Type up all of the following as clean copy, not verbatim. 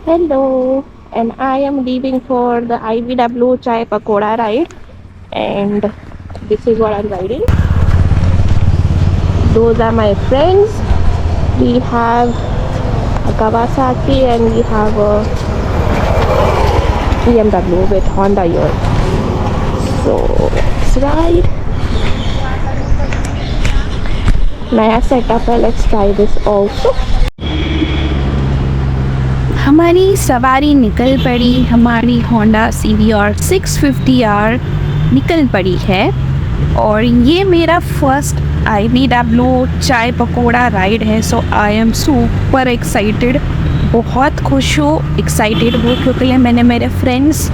Hello, and I am leaving for the IVW Chai Pakoda ride, and this is what I'm riding. Those are my friends. We have a Kawasaki and we have a BMW with Honda here. So let's ride. नया setup है. Let's try this also. हमारी सवारी निकल पड़ी। हमारी Honda CBR 650R निकल पड़ी है और ये मेरा फर्स्ट IVW चाय पकोड़ा राइड है। सो आई एम सुपर एक्साइटेड, बहुत खुश हूँ, एक्साइटेड हूँ क्योंकि मैंने मेरे फ्रेंड्स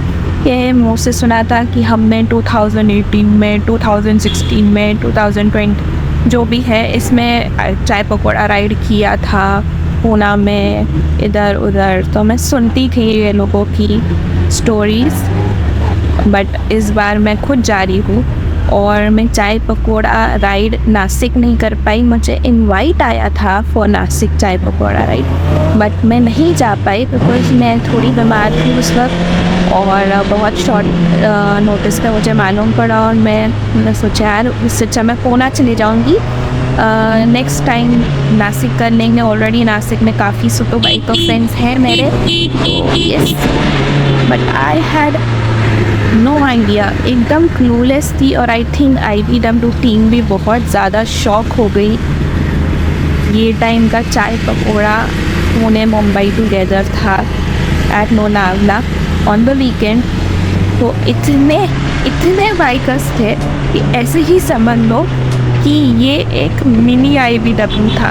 के मुँह से सुना था कि हमने 2018 में, 2016 में, 2020 जो भी है इसमें चाय पकोड़ा राइड किया था पूना में, इधर उधर। तो मैं सुनती थी ये लोगों की स्टोरीज़, बट इस बार मैं खुद जा रही हूँ और मैं चाय पकोड़ा राइड नासिक नहीं कर पाई। मुझे इनवाइट आया था फॉर नासिक चाय पकोड़ा राइड, बट मैं नहीं जा पाई बिकॉज मैं थोड़ी बीमार थी उस वक्त और बहुत शॉर्ट नोटिस पे मुझे मालूम पड़ा और मैंने सोचा यार इससे अच्छा मैं पूना चली जाऊँगी। नेक्स्ट टाइम नासिक कर लेंगे। ऑलरेडी नासिक में काफ़ी सुपर बाइक और फ्रेंड्स हैं मेरे, yes, but I had no idea, एकदम क्लूलेस थी। और आई थिंक IVW टीम भी बहुत ज़्यादा शॉक हो गई। ये टाइम का चाय पकोड़ा पुणे मुंबई टुगेदर था at Lonavala on the weekend. तो इतने बाइकर्स थे कि ऐसे ही समझ लो कि ये एक मिनी IVW था।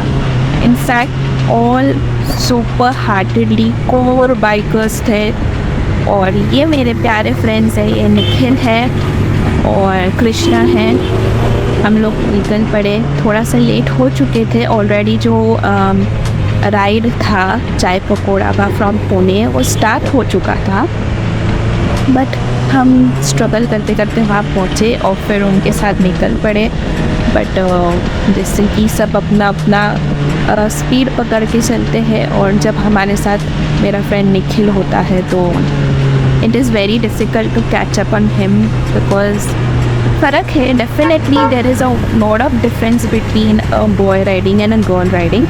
In fact all super heartedly core bikers थे और ये मेरे प्यारे फ्रेंड्स हैं, ये निखिल है और कृष्णा है। हम लोग निकल पड़े, थोड़ा सा लेट हो चुके थे ऑलरेडी। जो राइड था चाय पकोड़ा का फ्रॉम पुणे वो स्टार्ट हो चुका था, बट हम स्ट्रगल करते करते वहाँ पहुँचे और फिर उनके साथ निकल पड़े। बट जैसे कि सब अपना अपना स्पीड पकड़ के चलते हैं और जब हमारे साथ मेरा फ्रेंड निखिल होता है तो it is very difficult to catch up on him because फ़र्क है। Definitely there is a lot of difference between a boy riding and a girl riding.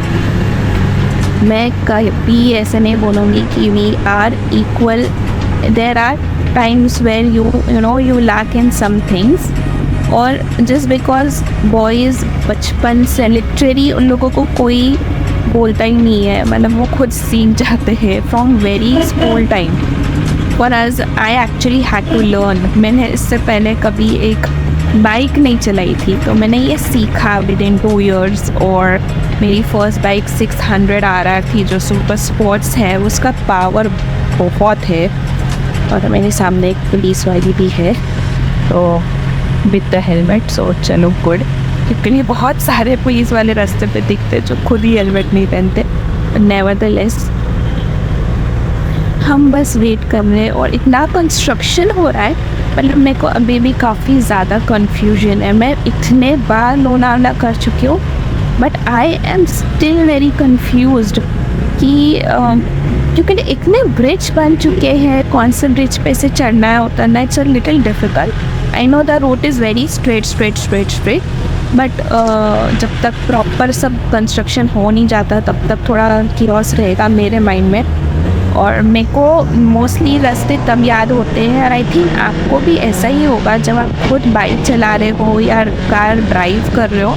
मैं कभी ऐसे नहीं बोलूँगी कि we are equal. There are times where you lack in some things, और just because boys बचपन से लिटरली उन लोगों को कोई बोलता ही नहीं है, मतलब वो खुद सीख जाते हैं from very small time. For us, I actually had to learn. मैंने इससे पहले कभी एक बाइक नहीं चलाई थी तो मैंने ये सीखा within 2 years। और मेरी फर्स्ट बाइक 600 RR थी जो सुपर स्पोर्ट्स है, उसका पावर बहुत है। और मेरे सामने एक पुलिस वाली भी है तो विद द हेलमेट, सो चलो गुड, क्योंकि बहुत सारे पुलिस वाले रास्ते पे दिखते जो खुद ही हेलमेट नहीं पहनते। नेवरदलेस हम बस वेट कर रहे हैं और इतना कंस्ट्रक्शन हो रहा है, मतलब मेरे को अभी भी काफ़ी ज़्यादा कन्फ्यूजन है। मैं इतने बार लोनावला कर चुकी हूँ but I am still very confused कि क्योंकि इतने ब्रिज बन चुके हैं, कौन से ब्रिज पे से चढ़ना है उतरना है, it's a little difficult. I know the road is very straight, but जब तक प्रॉपर सब कंस्ट्रक्शन हो नहीं जाता तब तक थोड़ा कियोस रहेगा मेरे माइंड में। और मेरे को मोस्टली रास्ते तब याद होते हैं, और आई थिंक आपको भी ऐसा ही होगा जब आप खुद बाइक चला रहे हो या कार ड्राइव कर रहे हो,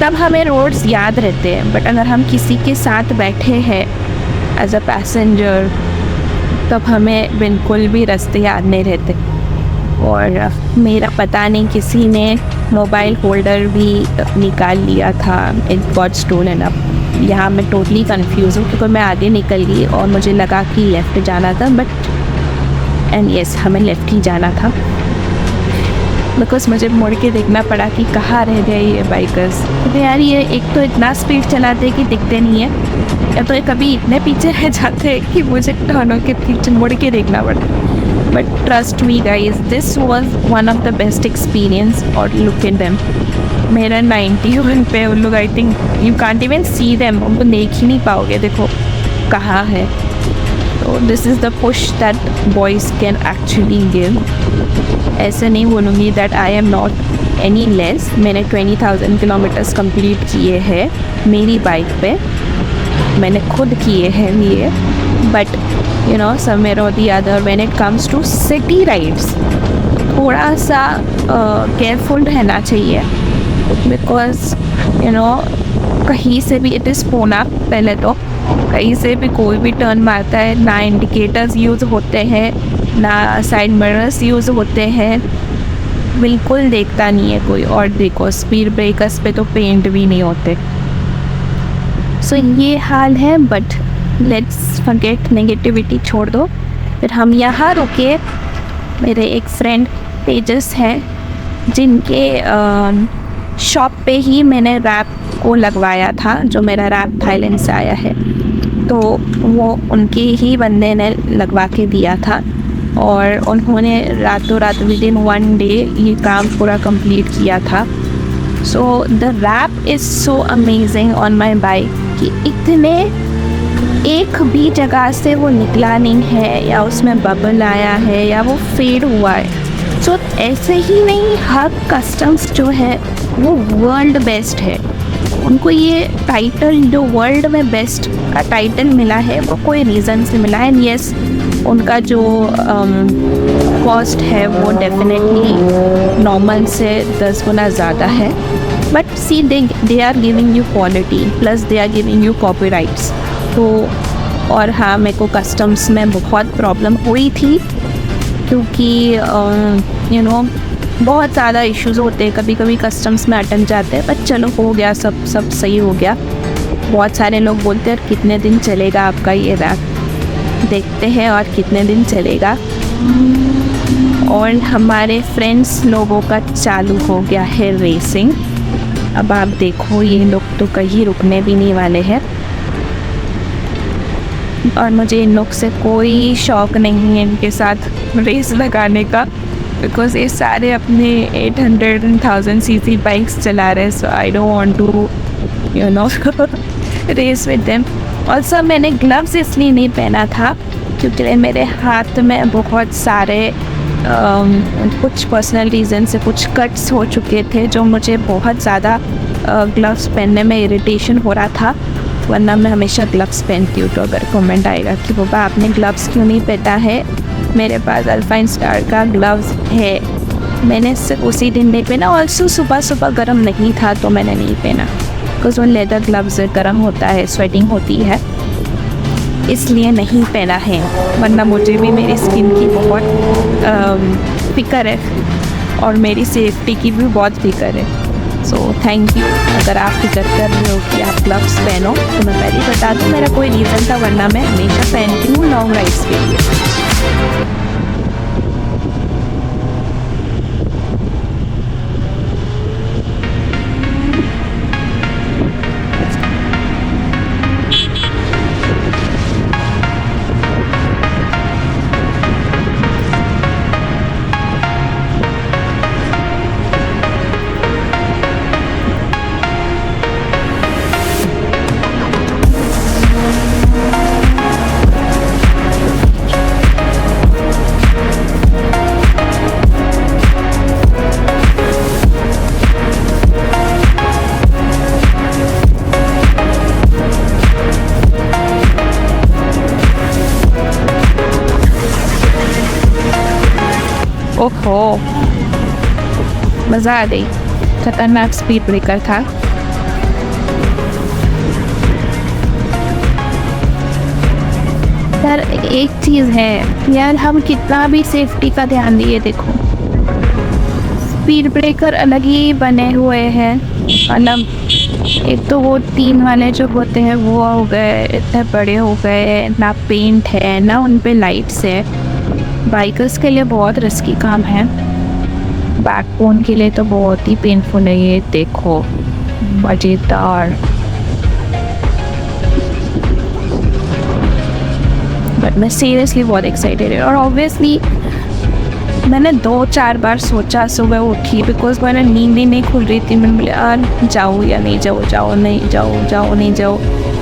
तब हमें रोड्स याद रहते हैं। बट अगर हम किसी के साथ बैठे हैं एज अ पैसेंजर तब हमें बिल्कुल भी रास्ते याद नहीं रहते। और मेरा पता नहीं किसी ने मोबाइल होल्डर भी निकाल लिया था, इट गॉट स्टोलन। अब यहाँ मैं टोटली कंफ्यूज हूँ क्योंकि मैं आगे निकल गई और मुझे लगा कि लेफ़्ट जाना था, बट एंड यस हमें लेफ़्ट ही जाना था बिकॉज मुझे मुड़ के देखना पड़ा कि कहाँ रह गए ये बाइकर्स। क्योंकि यार ये एक तो इतना स्पीड चलाते हैं कि दिखते नहीं है, या तो ये कभी इतने पीछे रह जाते हैं कि मुझे टर्नों के पीछे मुड़ के देखना पड़ता। But trust me guys, this was one of the best experience. और लुक एट देम, मेरा 91 पे उन लोग, I think you can't even see them, उनको देख ही नहीं पाओगे। देखो कहाँ है, तो this is the push that boys can actually give. ऐसे नहीं बोलूँगी that I am not any less. मैंने 20,000 किलोमीटर्स कंप्लीट किए हैं मेरी बाइक पे, मैंने खुद किए हैं ये। बट यू नो समवेयर और the other when it comes to city rides थोड़ा सा केयरफुल रहना चाहिए, बिकॉज यू नो कहीं से भी इट इज़ पुणे, पहले तो कहीं से भी कोई भी टर्न मारता है, ना इंडिकेटर्स यूज़ होते हैं, ना साइड मिरर्स यूज़ होते हैं, बिल्कुल देखता नहीं है कोई। और देखो स्पीड ब्रेकर्स पे तो पेंट भी नहीं होते। सो ये हाल है। बट लेट्स फॉरगेट नेगेटिविटी, छोड़ दो। फिर हम यहाँ रुके। मेरे एक फ्रेंड तेजस हैं जिनके शॉप पे ही मैंने रैप को लगवाया था, जो मेरा रैप थाईलैंड से आया है, तो वो उनके ही बंदे ने लगवा के दिया था। और उन्होंने रातों रात विदिन 1 डे ये काम पूरा कंप्लीट किया था। So the rap is so amazing on my bike कि इतने एक भी जगह से वो निकला नहीं है, या उसमें बबल आया है, या वो फेड हुआ है। सो ऐसे ही नहीं, हर कस्टम्स जो है वो वर्ल्ड बेस्ट है। उनको ये टाइटल जो वर्ल्ड में बेस्ट का टाइटल मिला है वो कोई रीज़न से मिला है। यस, उनका जो कॉस्ट है वो डेफिनेटली नॉर्मल से 10 गुना ज़्यादा है। But see they are giving you quality, plus they are giving you copyrights. तो और हाँ, मेरे को कस्टम्स में बहुत प्रॉब्लम हुई थी, क्योंकि यू नो बहुत ज़्यादा इश्यूज़ होते हैं, कभी कभी कस्टम्स में अटक जाते हैं। बट चलो हो गया, सब सही हो गया। बहुत सारे लोग बोलते हैं कितने दिन चलेगा आपका ये रैप, देखते हैं और कितने दिन चलेगा। और हमारे फ्रेंड्स लोगों का चालू हो गया है रेसिंग। अब आप देखो ये लोग तो कहीं रुकने भी नहीं वाले हैं, और मुझे इन लोग से कोई शौक़ नहीं है इनके साथ रेस लगाने का, बिकॉज ये सारे अपने 800 and 1000 cc बाइक्स चला रहे हैं। So I don't want to you know race with them. और सब मैंने ग्लव्स इसलिए नहीं पहना था क्योंकि मेरे हाथ में बहुत सारे कुछ पर्सनल रीज़न से कुछ कट्स हो चुके थे, जो मुझे बहुत ज़्यादा ग्लव्स पहनने में इरिटेशन हो रहा था। वरना मैं हमेशा ग्लव्स पहनती हूँ। तो अगर कमेंट आएगा कि बाबा आपने ग्लव्स क्यों नहीं पहना है, मेरे पास अल्पाइन स्टार का ग्लव्स है, मैंने सिर्फ उसी दिन नहीं पहना। ऑल्सो सुबह सुबह गर्म नहीं था तो मैंने नहीं पहना, बिकॉज वो लेदर ग्लव्स गर्म होता है, स्वेटिंग होती है, इसलिए नहीं पहना है। वरना मुझे भी मेरी स्किन की बहुत फिक्र है, और मेरी सेफ्टी की भी बहुत फिक्र है। So thank you. अगर आप फिक्र कर रहे हो कि आप ग्लव्स पहनो, तो मैं पहले ही बता दूँ मेरा कोई रीज़न था, वरना मैं हमेशा पहनती हूँ लॉन्ग राइड्स के लिए। ओहो, मज़ा आ गई। खतरनाक स्पीड ब्रेकर था। यार एक चीज़ है यार, हम कितना भी सेफ्टी का ध्यान दिए, देखो स्पीड ब्रेकर अलग ही बने हुए हैं। मतलब एक तो वो 3 वाले जो होते हैं वो हो गए, इतने बड़े हो गए, ना पेंट है ना उन पे लाइट्स है। बाइकर्स के लिए बहुत रिस्की काम है, बैकबोन के लिए तो बहुत ही पेनफुल है ये। देखो मज़ेदार। बट मैं सीरियसली बहुत एक्साइटेड है। और ऑब्वियसली मैंने 2-4 बार सोचा सुबह उठी, बिकॉज मैंने नींद ही नहीं खुल रही थी। मैंने बोले यार जाऊँ या नहीं जाऊँ, जाओ नहीं जाओ, जाओ नहीं जाओ,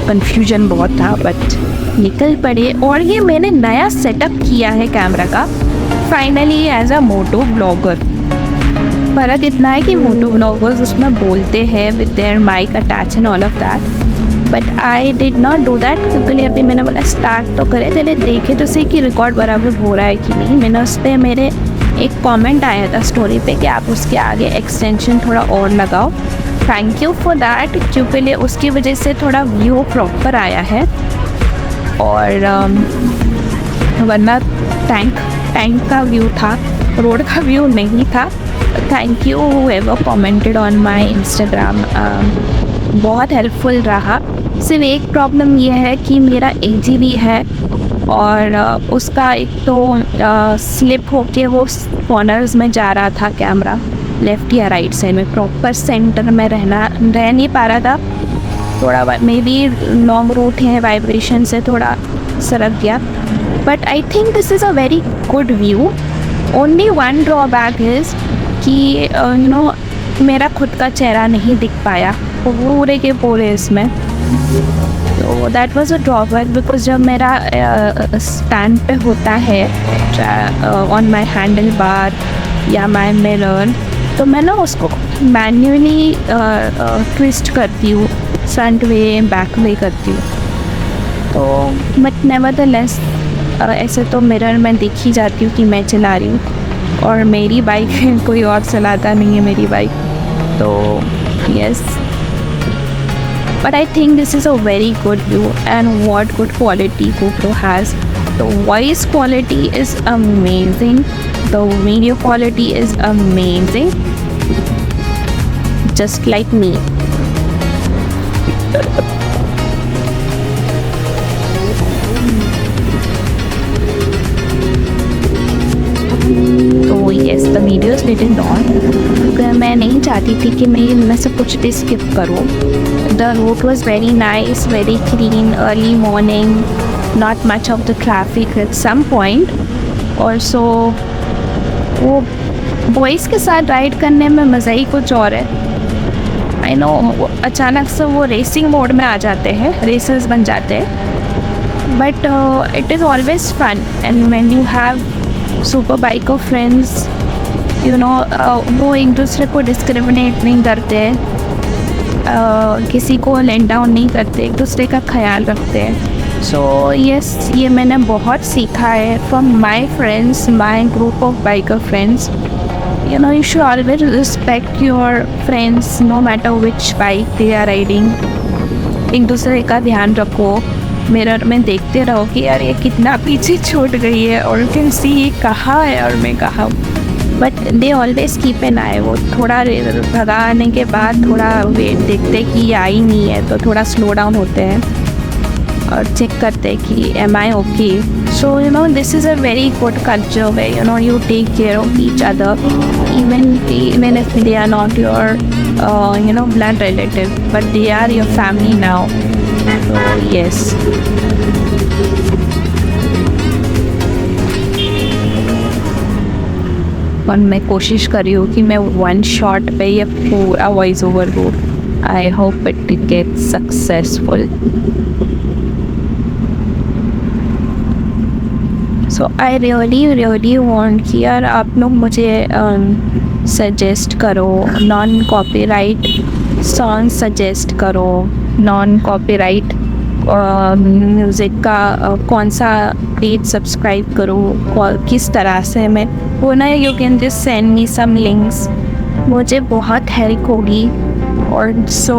कन्फ्यूजन बहुत था। बट निकल पड़े और ये मैंने नया सेटअप किया है कैमरा का finally as a moto vlogger. फ़र्क इतना है कि मोटो ब्लॉगर्स उसमें बोलते हैं with their mic attach and all of that, but I did not do that क्योंकि अभी मैंने बोला स्टार्ट तो करे, पहले देखे तो सही कि रिकॉर्ड बराबर हो रहा है कि नहीं। मैंने उस पर मेरे एक कमेंट आया था स्टोरी पे कि आप उसके आगे एक्सटेंशन थोड़ा और लगाओ। थैंक यू फॉर दैट क्योंकि उसकी वजह से थोड़ा व्यू प्रॉपर आया है और वरना टैंक का व्यू था, रोड का व्यू नहीं था। Thank you whoever commented on my Instagram, बहुत हेल्पफुल रहा। सिर्फ एक प्रॉब्लम ये है कि मेरा AGV है और उसका एक तो स्लिप होके वो कॉर्नर्स में जा रहा था कैमरा, लेफ़्ट या राइट साइड में, प्रॉपर सेंटर में रह नहीं पा रहा था। थोड़ा मे बी लॉन्ग रूट है, वाइब्रेशन से थोड़ा सरक गया, but I think this is a very good view. Only one drawback is कि मेरा खुद का चेहरा नहीं दिख पाया पूरे के पूरे इसमें, तो that was a drawback because जब मेरा स्टैंड पे होता है ऑन माय हैंडल बार या माय मिरर, तो मैं ना उसको मैन्युअली ट्विस्ट करती हूँ, फ्रंट वे बैक वे करती हूँ। तो बट नेवरदलेस ऐसे तो मिरर में दिख ही जाती हूँ कि मैं चला रही हूँ और मेरी बाइक कोई और चलाता नहीं है मेरी बाइक, तो yes. But I think this is a very good view and what good quality GoPro has. The voice quality is amazing. The video quality is amazing. Just like me. तो yes, the video is little long. मैं नहीं चाहती थी कि मैं इनमें से कुछ भी स्किप करूँ। The route was very nice, very clean, early morning, not much of the traffic at some point. Also, वो बॉयज़ के साथ राइड करने में मज़ा ही कुछ और है। आई नो अचानक से वो रेसिंग मोड में आ जाते हैं, रेसर्स बन जाते हैं, but it is always fun and when you have super bike of friends, वो एक दूसरे को डिस्क्रिमिनेट नहीं करते, किसी को लेट डाउन नहीं करते, एक दूसरे का ख्याल रखते हैं। सो यस, ये मैंने बहुत सीखा है from my friends, my group of biker friends. You should always respect your friends no matter which bike they are riding. एक दूसरे का ध्यान रखो, मिरर में देखते रहो कि यार ये कितना पीछे छूट गई है और यू कैन सी ये कहाँ है और मैं कहाँ, but they always keep an eye. वो थोड़ा भगाने के बाद थोड़ा वेट देखते कि ये आई नहीं है तो थोड़ा स्लो डाउन होते हैं और चेक करते हैं कि am I okay. So this is a very good culture way you take care of each other even if they are not your blood relative, but they are your family now. So yes. और मैं कोशिश कर रही हूँ कि मैं one shot पे ये पूरा वॉइस ओवर दूँ। I hope it get successful. So I really want कि यार आप लोग मुझे सजेस्ट करो, नॉन कॉपीराइट सॉन्ग सजेस्ट करो, नॉन कॉपीराइट म्यूज़िक का कौन सा पेज सब्सक्राइब करूँ, किस तरह से मैं वो ना, you can just send me some links, मुझे बहुत हेल्प होगी। और सो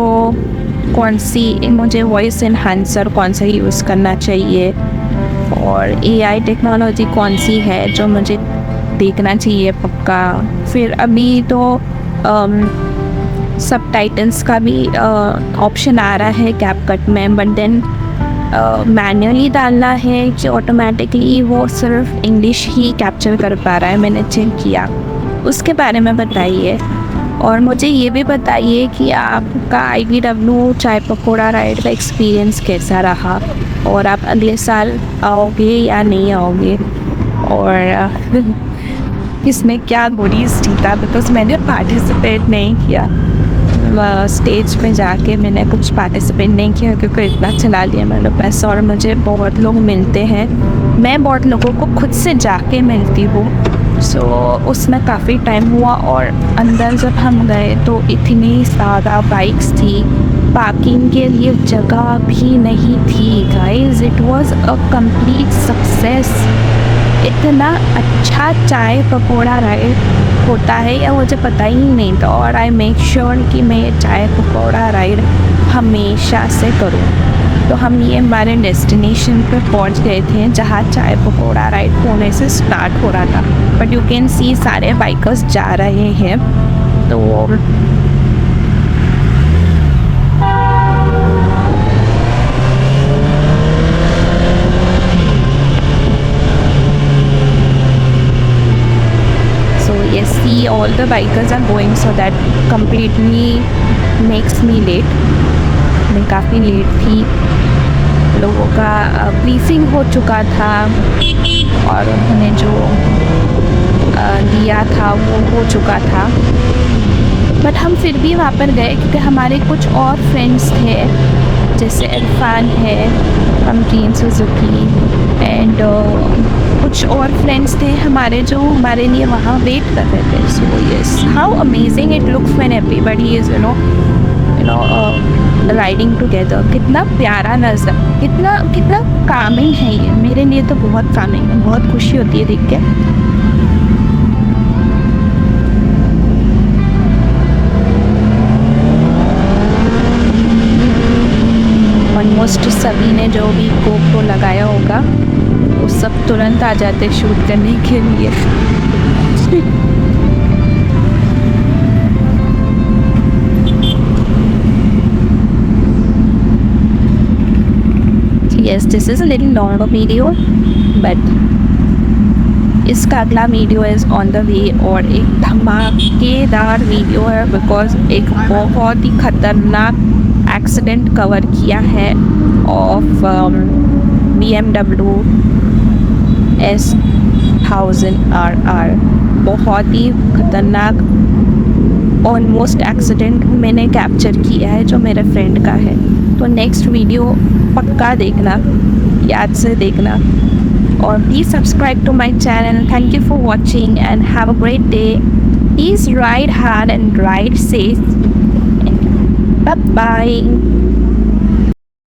कौन सी मुझे वॉइस एनहांसर कौन सा यूज़ करना चाहिए और AI टेक्नोलॉजी कौन सी है जो मुझे देखना चाहिए पक्का। फिर अभी तो सबटाइटल्स का भी ऑप्शन आ रहा है कैपकट में, बट देन मैन्युअली डालना है कि ऑटोमेटिकली वो सिर्फ इंग्लिश ही कैप्चर कर पा रहा है। मैंने चेक किया, उसके बारे में बताइए। और मुझे ये भी बताइए कि आपका IVW चाय पकौड़ा राइड का एक्सपीरियंस कैसा रहा और आप अगले साल आओगे या नहीं आओगे, और इसमें क्या गोडीज जीता, बिकॉज मैंने पार्टिसिपेट नहीं किया। स्टेज पे जाके मैंने कुछ पार्टिसिपेट नहीं किया क्योंकि इतना चला लिया मैंने पैसा, और मुझे बहुत लोग मिलते हैं, मैं बहुत लोगों को खुद से जाके मिलती हूँ। सो उसमें काफ़ी टाइम हुआ, और अंदर जब हम गए तो इतनी ज़्यादा बाइक्स थी, पार्किंग के लिए जगह भी नहीं थी guys. It was a complete success. इतना अच्छा चाय पकौड़ा राइड होता है या मुझे पता ही नहीं था, और आई मेक श्योर कि मैं ये चाय पकौड़ा राइड हमेशा से करूँ। तो हम ये हमारे डेस्टिनेशन पे पहुंच गए थे जहाँ चाय पकौड़ा राइड पुणे से स्टार्ट हो रहा था, बट यू कैन सी सारे बाइकर्स जा रहे हैं। तो yes, see, all the bikers are going, so that completely makes me late. मैं काफ़ी लेट थी, लोगों का ब्रीफिंग हो चुका था और उन्होंने जो दिया था वो हो चुका था, बट हम फिर भी वहाँ पर गए क्योंकि हमारे कुछ और फ्रेंड्स थे, जैसे इरफान है फ्रॉम टीम सुजुकी, एंड कुछ और फ्रेंड्स थे हमारे जो हमारे लिए वहाँ वेट कर रहे थे। So yes, how amazing it looks when everybody is you know riding together. कितना प्यारा नज़र, कितना कितना कामिंग है ये, मेरे लिए तो बहुत कामिंग है, बहुत खुशी होती है देख के। ऑलमोस्ट सभी ने जो भी GoPro लगाया होगा वो सब तुरंत आ जाते शूट करने के लिए। Yes, this is a little longer video, but इसका अगला video is on the way, और एक धमाकेदार वीडियो है बिकॉज एक बहुत ही ख़तरनाक एक्सीडेंट कवर किया है ऑफ BMW S1000RR। बहुत ही ख़तरनाक ऑलमोस्ट एक्सीडेंट मैंने कैप्चर किया है जो मेरे फ्रेंड का है। तो नेक्स्ट वीडियो पक्का देखना, याद से देखना, और please subscribe to my channel. Thank you for watching and have a great day. Please ride hard and ride safe. Bye bye.